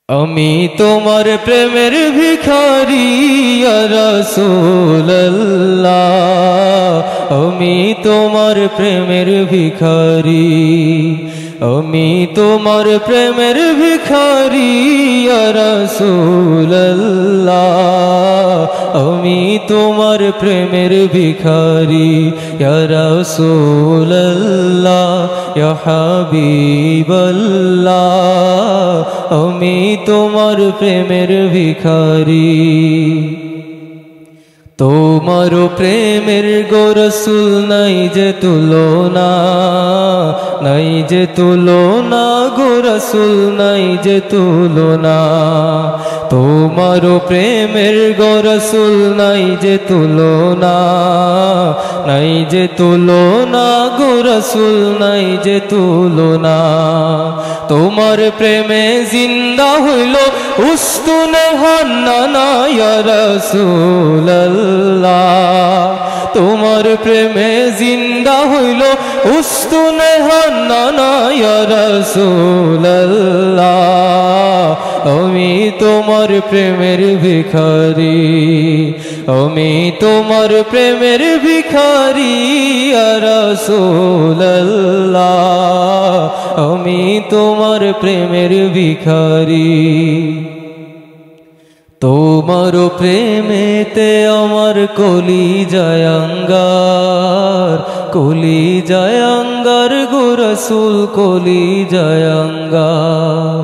আমি তোমার প্রেমের ভিখারি ইয়া রাসূলুল্লাহ, আমি তোমার প্রেমের ভিখারি, আমি তোমার প্রেমের ভিখারি ইয়া রাসূলুল্লাহ, আমি তোমার প্রেমের ভিখারি ইয়া রাসূলুল্লাহ ইয়া হাবিবাল্লাহ, আমি তোমার প্রেমের ভিখারি। তোমার প্রেমের গো রাসূল নাই যে তুলনা, নাই যে তুলনা গো রাসূল নাই যে তুলনা, তোমার প্রেমের গো রাসূল নাই যে তুলনা, নাই যে তুলনা গো রাসূল নাই যে তুলনা। তোমার প্রেমে জিন্দা হইল উস্তুনে হান্নানা ইয়া রাসূলুল্লাহ, তোমার প্রেমে জিন্দা হইল উস্তুনে হান্নানা ইয়া রাসূলুল্লাহ, আমি তোমার প্রেমের ভিখারি, আমি তোমার প্রেমের ভিখারি ইয়া রাসূলুল্লাহ, আমি তোমার প্রেমের ভিখারি। তোমার প্রেমেতে আমার কলিজায় আঙ্গার, কলিজায় আঙ্গার গো রাসূল কলিজায় আঙ্গার,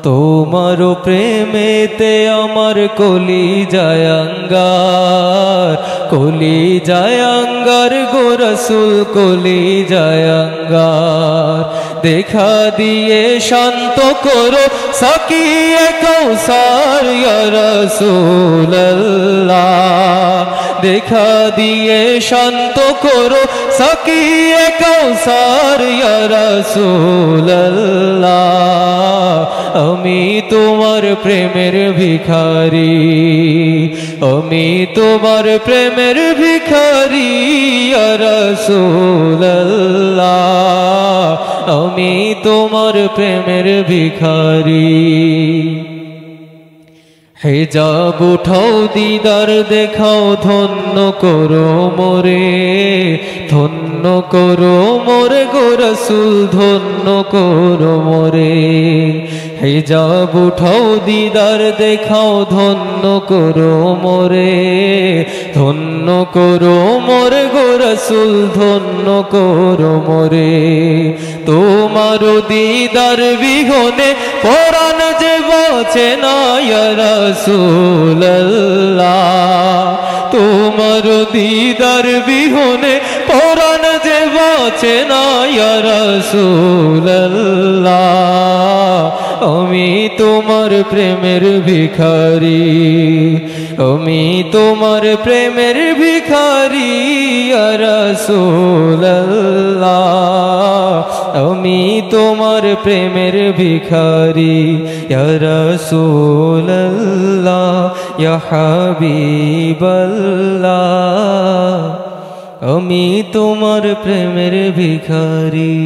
তোমার প্রেমেতে আমার কলিজায় আঙ্গার, কলিজায় আঙ্গার গো রাসূল কলিজায় আঙ্গার। দেখা দিয়ে শান্ত করো সাকিয়ে কাউসার ইয়া রাসূলুল্লাহ, দেখা দিয়ে শান্ত করো সাকিয়ে কাউসার ইয়া রাসূলুল্লাহ, আমি তোমার প্রেমের ভিখারি, আমি তোমার প্রেমের ভিখারি ইয়া রাসূলুল্লাহ, আমি তোমার প্রেমের ভিখারি। হিজাব উঠাও দিদার দেখাও ধন্য করো মোরে, ধন্য করো মোরে গো রাসূল ধন্য করো মোরে। হিজাব উঠাও দিদার দেখাও ধন্য করো মোরে, ধন্য করো মোরে গো রাসূল ধন্য করো মোরে। তোমার দিদার বিহনে পরাণ যে বাঁচে না ইয়া রাসূলুল্লাহ, তোমার দিদার বিহনে পরাণ যে বাঁচে না ইয়া রাসূলুল্লাহ, আমি তোমার প্রেমের ভিখারি, আমি তোমার প্রেমের ভিখারি ইয়া রাসূলুল্লাহ, আমি তোমার প্রেমের ভিখারি ইয়া রাসূলুল্লাহ ইয়া হাবিবাল্লাহ, আমি তোমার প্রেমের ভিখারি।